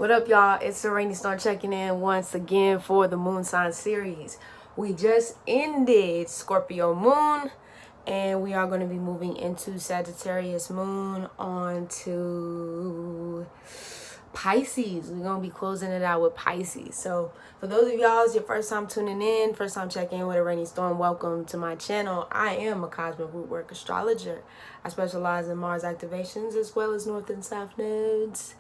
What up, y'all? It's Araneae checking in once again for the Moon Sign series. We just ended Scorpio Moon, and we are going to be moving into Sagittarius Moon onto Pisces. We're going to be closing it out with Pisces. So for those of y'all, it's your first time tuning in, first time checking in with Araneae Storm, welcome to my channel. I am a cosmic rootwork astrologer. I specialize in Mars activations as well as North and South nodes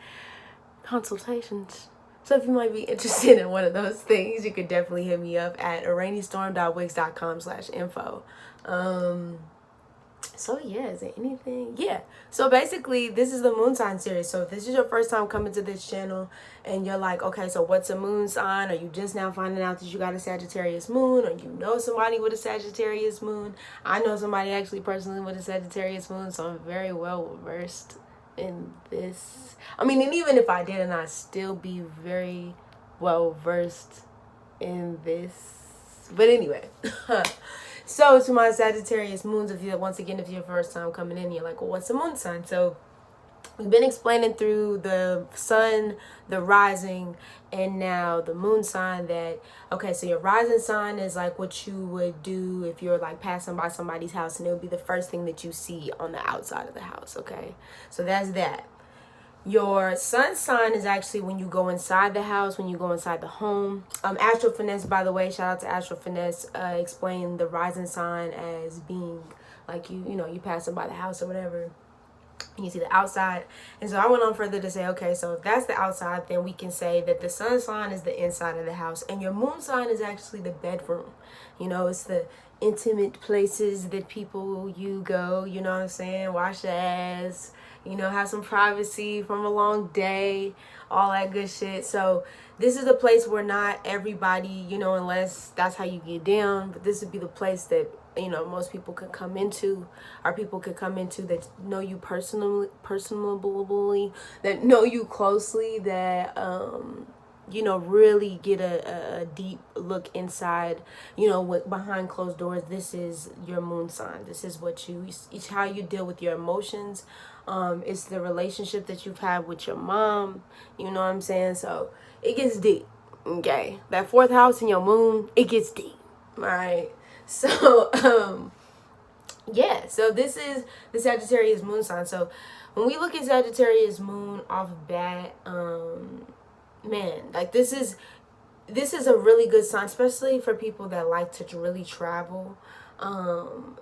consultations. So if you might be interested in one of those things, you could definitely hit me up at araneastorm.wix.com/info. So yeah, is there anything? Yeah. So basically, this is the moon sign series. So if this is your first time coming to this channel and you're like, okay, so what's a moon sign? Or you just now finding out that you got a Sagittarius moon, or you know somebody with a Sagittarius moon. I know somebody actually personally with a Sagittarius moon, so I'm very well versed in this. I mean, and even if I didn't, I'd still be very well versed in this. But anyway, so to my Sagittarius moons, if you're your first time coming in, you're like, well, what's a moon sign? So we've been explaining through the sun, the rising, and now the moon sign that, okay, so your rising sign is like what you would do if you're like passing by somebody's house, and it would be the first thing that you see on the outside of the house, okay? So that's that. Your sun sign is actually when you go inside the house, when you go inside the home. Astro Finesse, by the way, shout out to Astro Finesse, explained the rising sign as being like you passing by the house or whatever. And you see the outside. And so I went on further to say, okay, so if that's the outside, then we can say that the sun sign is the inside of the house, and your moon sign is actually the bedroom. It's the intimate places that you go, you know what I'm saying, wash your ass, have some privacy from a long day, all that good shit. So this is a place where not everybody, unless that's how you get down, but this would be the place that most people could come into, or people could come into that know you personally, that know you closely, that really get a deep look inside, behind closed doors. This is your moon sign. This is it's how you deal with your emotions. It's the relationship that you've had with your mom, you know what I'm saying? So it gets deep, okay? That fourth house in your moon, it gets deep, all right? So, yeah, so this is the Sagittarius moon sign. So when we look at Sagittarius moon off bat, man, like this is a really good sign, especially for people that like to really travel.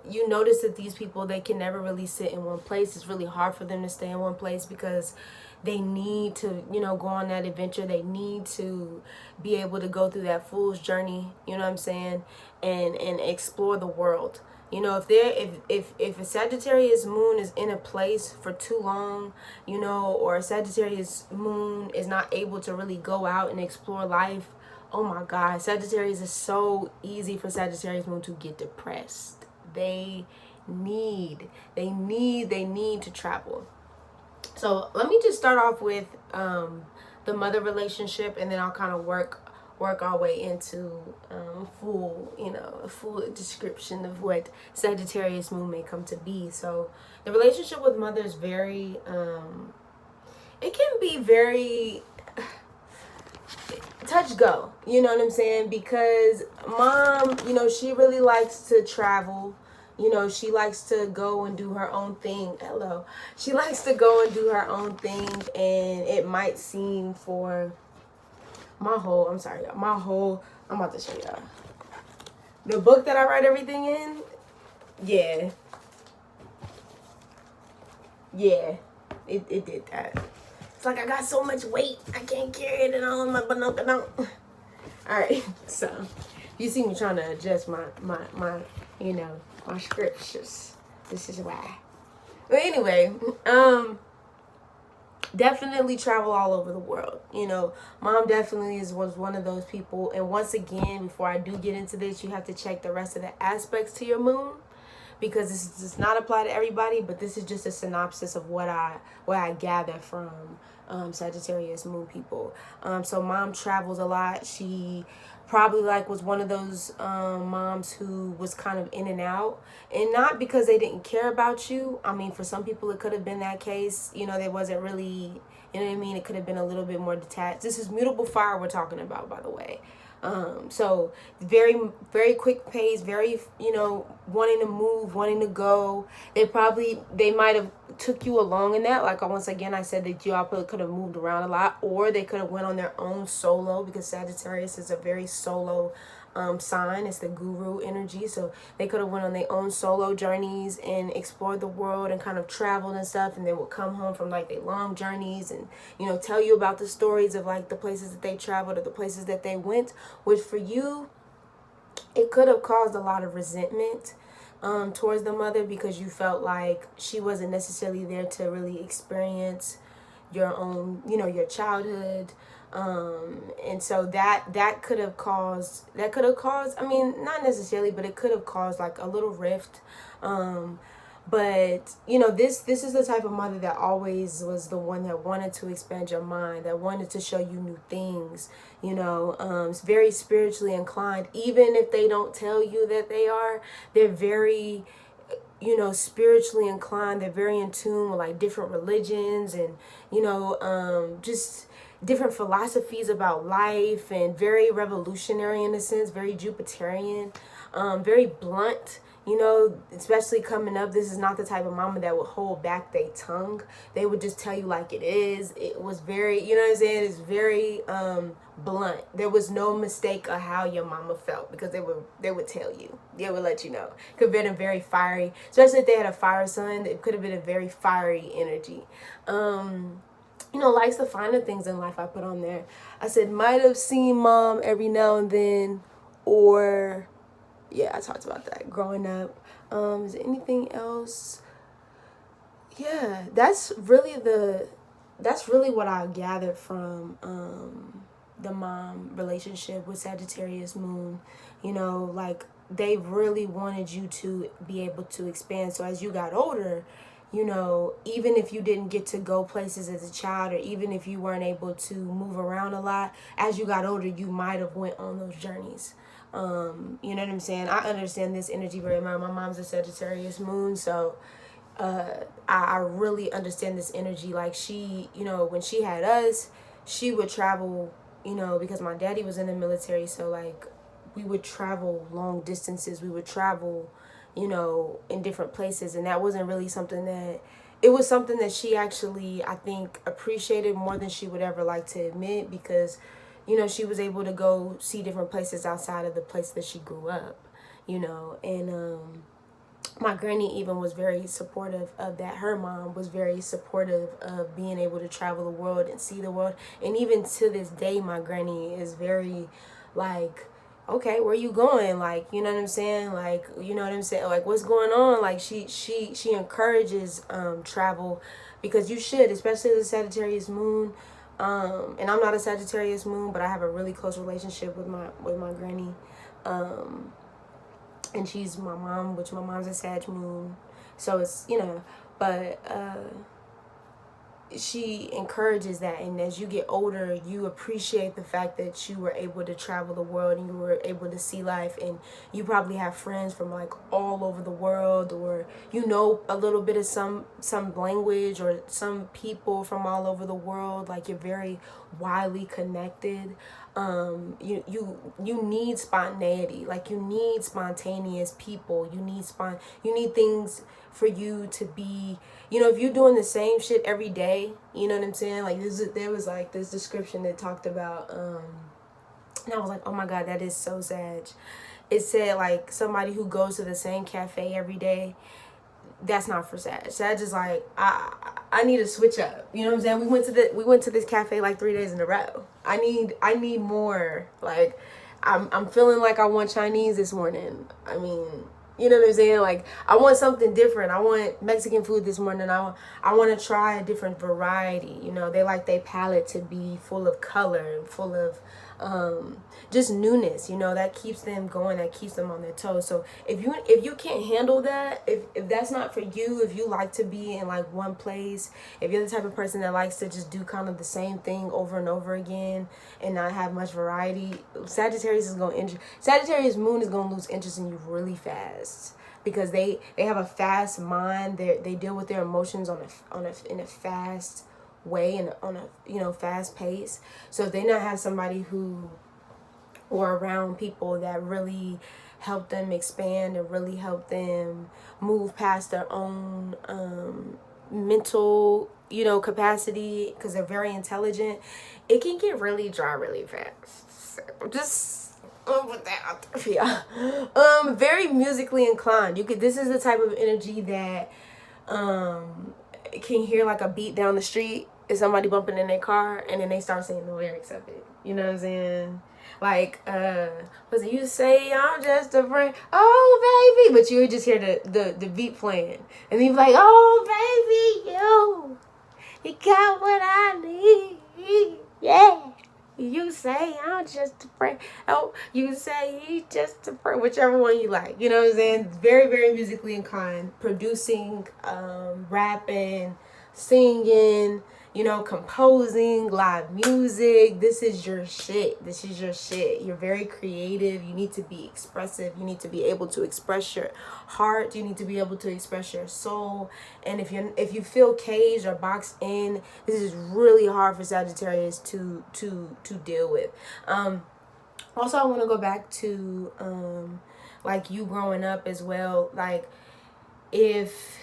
You notice that these people, they can never really sit in one place. It's really hard for them to stay in one place because they need to, go on that adventure. They need to be able to go through that fool's journey, you know what I'm saying, and explore the world. If a Sagittarius moon is in a place for too long, or a Sagittarius moon is not able to really go out and explore life, oh my God, Sagittarius is so easy for Sagittarius moon to get depressed. They need to travel. So let me just start off with the mother relationship, and then I'll kind of work our way into a full description of what Sagittarius moon may come to be. So the relationship with mother is very, it can be very touch go, you know what I'm saying? Because mom, she really likes to travel. She likes to go and do her own thing. Hello. She likes to go and do her own thing, and it might seem for I'm about to show y'all. The book that I write everything in, yeah, it did that. It's like I got so much weight, I can't carry it all in my banana. Alright, so you see me trying to adjust my my scriptures. This is why. But anyway, definitely travel all over the world. Mom definitely was one of those people. And once again, before I do get into this, you have to check the rest of the aspects to your moon, because this does not apply to everybody, but this is just a synopsis of what I gather from Sagittarius moon people. So mom travels a lot. She probably was one of those moms who was kind of in and out, and not because they didn't care about you. I mean, for some people it could have been that case. They wasn't really You know what I mean? It could have been a little bit more detached. This is mutable fire we're talking about, by the way. So very, very quick pace, very, wanting to move, wanting to go. They might have took you along in that. Like, once again, I said that y'all probably could have moved around a lot, or they could have went on their own solo, because Sagittarius is a very solo sign. It's the guru energy, so they could have went on their own solo journeys and explored the world and kind of traveled and stuff, and then would come home from like their long journeys and tell you about the stories of like the places that they traveled or the places that they went, which for you it could have caused a lot of resentment towards the mother, because you felt like she wasn't necessarily there to really experience your own, your childhood. And so that could have caused, I mean, not necessarily, but it could have caused like a little rift. But this is the type of mother that always was the one that wanted to expand your mind, that wanted to show you new things. It's very spiritually inclined, even if they don't tell you that they are. They're very spiritually inclined. They're very in tune with like different religions and just different philosophies about life, and very revolutionary in a sense, very Jupiterian, very blunt. Especially coming up, this is not the type of mama that would hold back their tongue. They would just tell you like it is. It was very, what I'm saying? It's very blunt. There was no mistake of how your mama felt, because they would tell you. They would let you know. Could have been a very fiery, especially if they had a fire sign. It could have been a very fiery energy. Likes the finer things in life. I put on there. I said might have seen mom every now and then, or yeah, I talked about that growing up. Is there anything else? Yeah, that's really what I gathered from the mom relationship with Sagittarius Moon. Like they really wanted you to be able to expand. So as you got older, even if you didn't get to go places as a child, or even if you weren't able to move around a lot, as you got older, you might have went on those journeys. You know what I'm saying? I understand this energy very much. My mom's a Sagittarius Moon, so I really understand this energy. Like she, when she had us, she would travel, because my daddy was in the military, so like we would travel long distances. We would travel, in different places, and that wasn't really something that, it was something that she actually, I think, appreciated more than she would ever like to admit, because she was able to go see different places outside of the place that she grew up, and my granny even was very supportive of that. Her mom was very supportive of being able to travel the world and see the world. And even to this day, my granny is very like, okay, where you going? Like, you know what I'm saying? Like, Like, what's going on? Like, she encourages travel, because you should, especially the Sagittarius Moon. And I'm not a Sagittarius Moon, but I have a really close relationship with my granny. And she's my mom, which my mom's a Sag Moon. So it's, but she encourages that. And as you get older, you appreciate the fact that you were able to travel the world and you were able to see life, and you probably have friends from like all over the world, or a little bit of some language, or some people from all over the world. Like, you're very widely connected. You need spontaneity. Like, you need spontaneous people. You need things for you to be, if you're doing the same shit every day, you know what I'm saying? Like, there was like this description that talked about, and I was like, oh my God, that is so Sag. It said like somebody who goes to the same cafe every day. That's not for Sag. Sag is like, I need to switch up. You know what I'm saying? We went to this cafe like 3 days in a row. I need more. Like, I'm feeling like I want Chinese this morning. I mean, you know what I'm saying? Like, I want something different. I want Mexican food this morning. I want to try a different variety. They like their palette to be full of color and full of just newness. That keeps them going. That keeps them on their toes. So if you can't handle that, if that's not for you, if you like to be in like one place, if you're the type of person that likes to just do kind of the same thing over and over again and not have much variety, Sagittarius Moon is going to lose interest in you really fast, because they have a fast mind. They deal with their emotions in a fast way and on a, you know, fast pace. So if they not have somebody who, or around people that really help them expand and really help them move past their own mental, you know, capacity, because they're very intelligent, it can get really dry really fast. So just put that out there for y'all. Very musically inclined. You could, this is the type of energy that can hear like a beat down the street, is somebody bumping in their car, and then they start singing the lyrics of it. You know what I'm saying? Like, was it, you say I'm just a friend, oh baby, but you would just hear the beat playing, and you'd be like, oh baby, you got what I need, yeah. You say I'm just a friend, oh, you say you just a friend, whichever one you like. You know what I'm saying? Very, very musically inclined, producing, rapping, singing, you know, composing, live music. This is your shit. This is your shit. You're very creative. You need to be expressive. You need to be able to express your heart. You need to be able to express your soul. And if you feel caged or boxed in, this is really hard for Sagittarius to deal with. Also, I want to go back to like you growing up as well. Like, if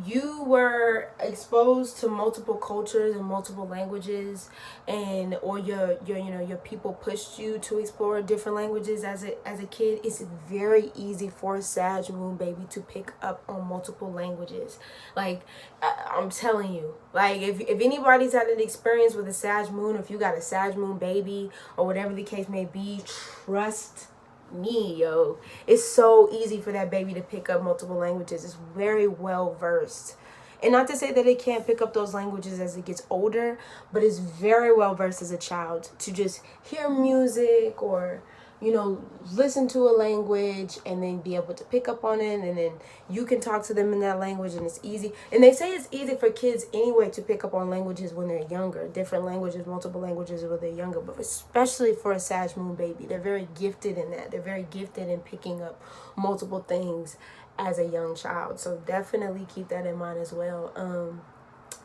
you were exposed to multiple cultures and multiple languages, and or your you know, your people pushed you to explore different languages as a kid, it's very easy for a Sag moon baby to pick up on multiple languages. Like, I'm telling you, like, if anybody's had an experience with a Sag moon, if you got a Sag moon baby or whatever the case may be, trust me, yo, it's so easy for that baby to pick up multiple languages. It's very well versed, and not to say that it can't pick up those languages as it gets older, but it's very well versed as a child to just hear music or, you know, listen to a language and then be able to pick up on it, and then you can talk to them in that language, and it's easy. And they say it's easy for kids anyway to pick up on languages when they're younger, different languages, multiple languages when they're younger, but especially for a Sag moon baby, they're very gifted in that. They're very gifted in picking up multiple things as a young child. So definitely keep that in mind as well.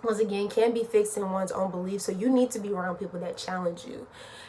Once again, can be fixed in one's own beliefs. So you need to be around people that challenge you.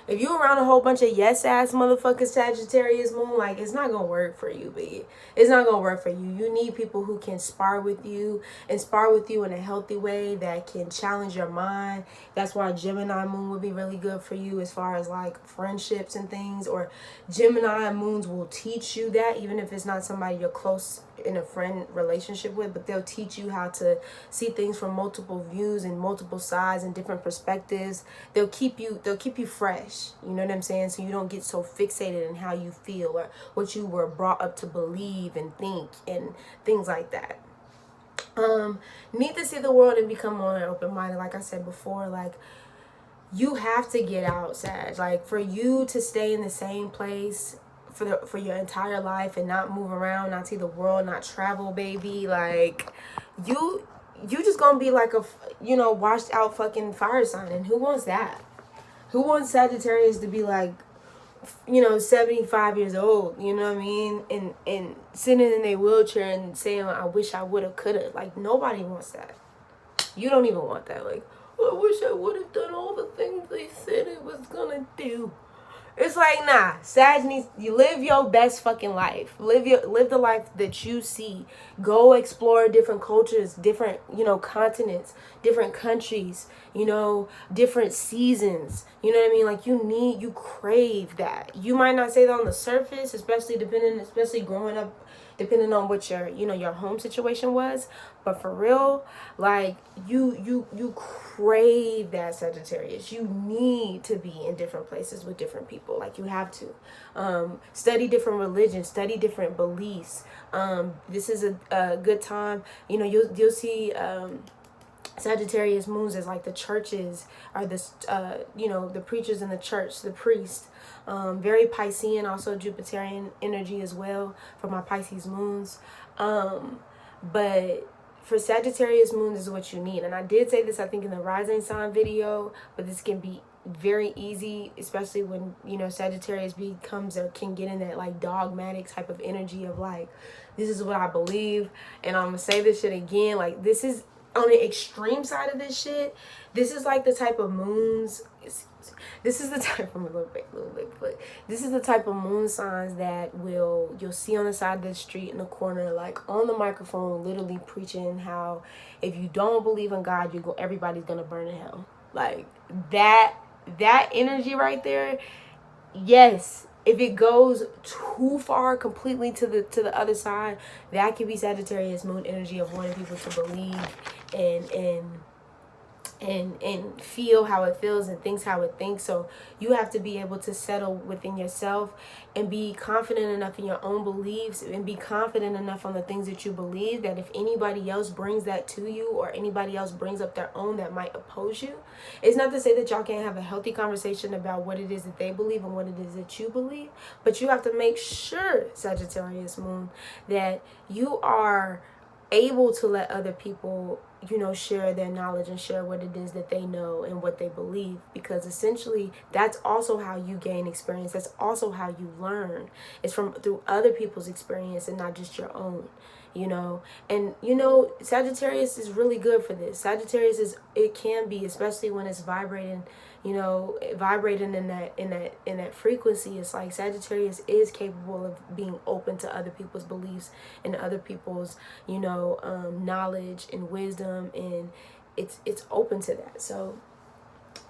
If you're around a whole bunch of yes ass motherfuckers Sagittarius moon, like, it's not gonna work for you, baby. It's not gonna work for you. You need people who can spar with you, and spar with you in a healthy way, that can challenge your mind. That's why Gemini moon would be really good for you as far as like friendships and things. Or Gemini moons will teach you that, even if it's not somebody you're close in a friend relationship with, but they'll teach you how to see things from multiple views and multiple sides and different perspectives. They'll keep you fresh, you know what I'm saying? So you don't get so fixated in how you feel or what you were brought up to believe and think and things like that. Need to see the world and become more open-minded. Like I said before, like, you have to get out, Sag. Like, for you to stay in the same place for your entire life and not move around, not see the world, not travel, baby, like, you just gonna be like a, you know, washed out fucking fire sign. And who wants that? Who wants Sagittarius to be like, you know, 75 years old, you know what I mean, and sitting in a wheelchair and saying, I wish I would have, could have? Like, nobody wants that. You don't even want that. Like, I wish I would have done all the things they said it was gonna do. It's like, nah, Sag needs, you live your best fucking life. Live the life that you see. Go explore different cultures, different, you know, continents, different countries, you know, different seasons. You know what I mean? Like, you crave that. You might not say that on the surface, especially growing up, depending on what your, you know, your home situation was, but for real, like, you crave that, Sagittarius. You need to be in different places with different people. Like, you have to study different religions, study different beliefs. This is a good time. You know, you'll see Sagittarius moons as like the churches are this, you know, the preachers in the church, the priest. Very Piscean, also Jupiterian energy as well for my Pisces moons. But for Sagittarius moon, this is what you need. And I did say this, I think, in the rising sign video, but this can be very easy, especially when, you know, Sagittarius becomes or can get in that like dogmatic type of energy of like, this is what I believe, and I'm gonna say this shit again. Like, this is on the extreme side of this shit, this is like the type of moons. This is the type of but this is the type of moon signs that you'll see on the side of the street in the corner, like on the microphone, literally preaching how if you don't believe in God, everybody's gonna burn in hell. Like that energy right there. Yes, if it goes too far completely to the other side, that could be Sagittarius moon energy of wanting people to believe and feel how it feels and thinks how it thinks. So you have to be able to settle within yourself and be confident enough in your own beliefs and be confident enough on the things that you believe, that if anybody else brings that to you or anybody else brings up their own that might oppose you, it's not to say that y'all can't have a healthy conversation about what it is that they believe and what it is that you believe, but you have to make sure, Sagittarius moon, that you are able to let other people, share their knowledge and share what it is that they know and what they believe, because essentially that's also how you gain experience. That's also how you learn. It's through other people's experience and not just your own. And Sagittarius is really good for this. Sagittarius it can be, especially when it's vibrating vibrating in that frequency. It's like Sagittarius is capable of being open to other people's beliefs and other people's knowledge and wisdom, and it's open to that. So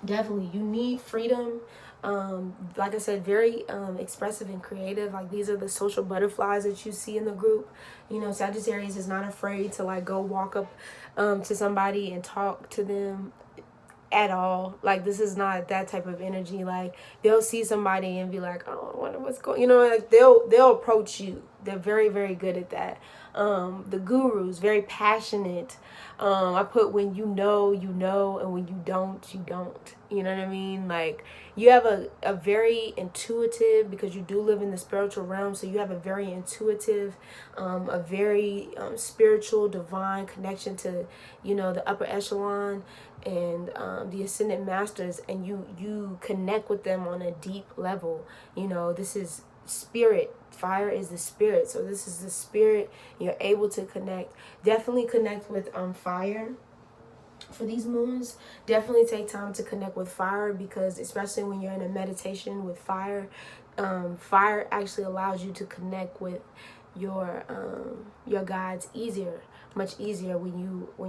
definitely you need freedom. Like I said, very expressive and creative. Like, these are the social butterflies that you see in the group. Sagittarius is not afraid to like go walk up to somebody and talk to them at all. Like, this is not that type of energy. Like, they'll see somebody and be like, oh, I wonder what's going, like they'll approach you. They're very, very good at that. The gurus, very passionate. I put when you know, and when you don't, you don't. You know what I mean? Like, you have a very intuitive, because you do live in the spiritual realm, so you have a very intuitive, a very spiritual, divine connection to, the upper echelon and the ascendant masters, and you connect with them on a deep level. This is spirit. Fire is the spirit, so this is the spirit. You're able to connect. Definitely connect with fire for these moons. Definitely take time to connect with fire, because especially when you're in a meditation with fire, fire actually allows you to connect with your guides much easier when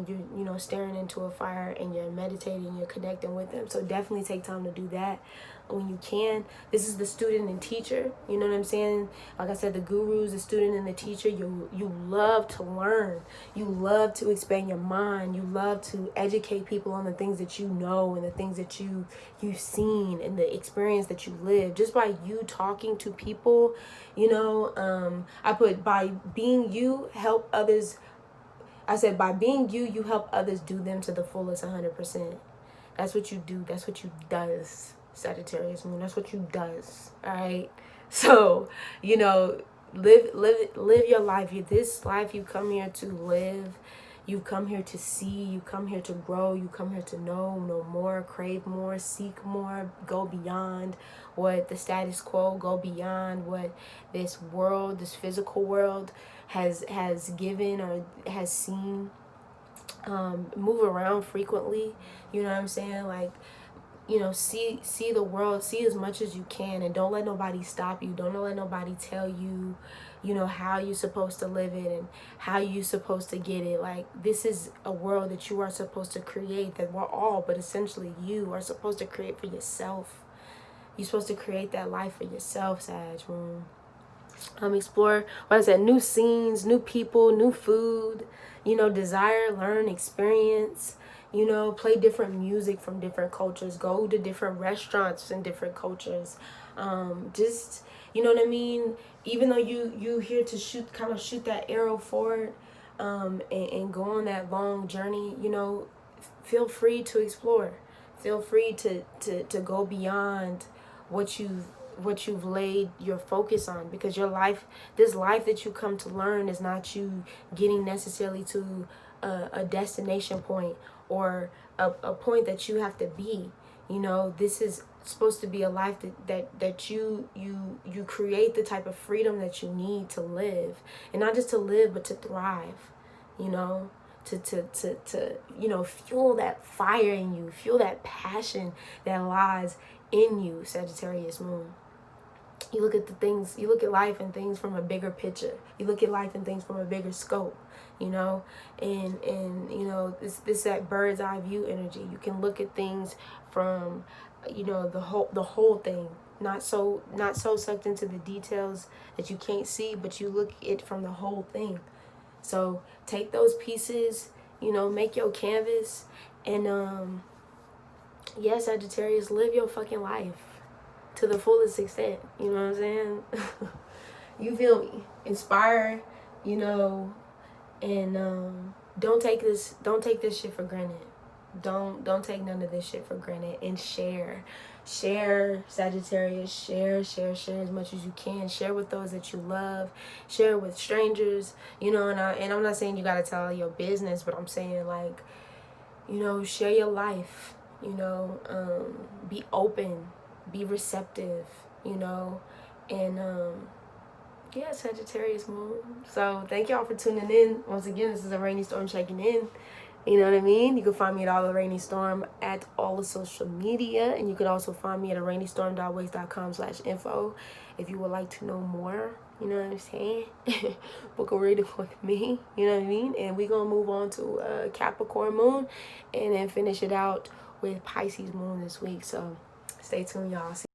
you're staring into a fire and you're meditating, you're connecting with them. So definitely take time to do that when you can. This is the student and teacher, you know what I'm saying? Like I said, the gurus, the student and the teacher. You love to learn, you love to expand your mind, you love to educate people on the things that you know and the things that you've seen and the experience that you live just by you talking to people. I put, by being you, help others. I said, by being you, you help others do them to the fullest 100%. That's what you do. That's what you does, Sagittarius moon. That's what you does. All right. So, live your life. This life you come here to live. You come here to see. You come here to grow. You come here to know more, crave more, seek more, go beyond what the status quo, go beyond what this world, this physical world has given or has seen. Move around frequently, you know what I'm saying? Like, see the world, see as much as you can, and don't let nobody stop you. Don't let nobody tell you, how you're supposed to live it and how you're supposed to get it. Like, this is a world that you are supposed to create, that we're all, but essentially you are supposed to create for yourself. You're supposed to create that life for yourself, Sag moon. Explore, new scenes, new people, new food, desire, learn, experience, play different music from different cultures, go to different restaurants in different cultures. Just, you know what I mean? Even though you here to shoot that arrow forward, and go on that long journey, feel free to explore. Feel free to go beyond what you've laid your focus on, because this life that you come to learn is not you getting necessarily to a destination point or a point that you have to be. This is supposed to be a life that you create the type of freedom that you need to live, and not just to live but to thrive. you know, fuel that fire in you, fuel that passion that lies in you, Sagittarius Moon. You look at the things, you look at life and things from a bigger picture. You look at life and things from a bigger scope, you know, and you know, this that bird's eye view energy. You can look at things from, you know, the whole thing, not so sucked into the details that you can't see, but you look at it from the whole thing. So take those pieces, you know, make your canvas, and yeah, Sagittarius, live your fucking life to the fullest extent. You know what I'm saying? You feel me? Inspire, you know, and don't take this shit for granted. Don't take none of this shit for granted, and share, Sagittarius, share as much as you can. Share with those that you love, share with strangers, you know. And I'm not saying you gotta tell your business, but I'm saying, like, you know, share your life, you know. Be open, be receptive, you know. And yeah, Sagittarius Moon. So thank y'all for tuning in. Once again, this is Araneae Storm checking in. You know what I mean? You can find me at Araneae Storm at all the social media. And you can also find me at araneastorm.wix.com/info if you would like to know more. You know what I'm saying? Book a reading with me. You know what I mean? And we're going to move on to Capricorn Moon and then finish it out with Pisces Moon this week. So stay tuned, y'all.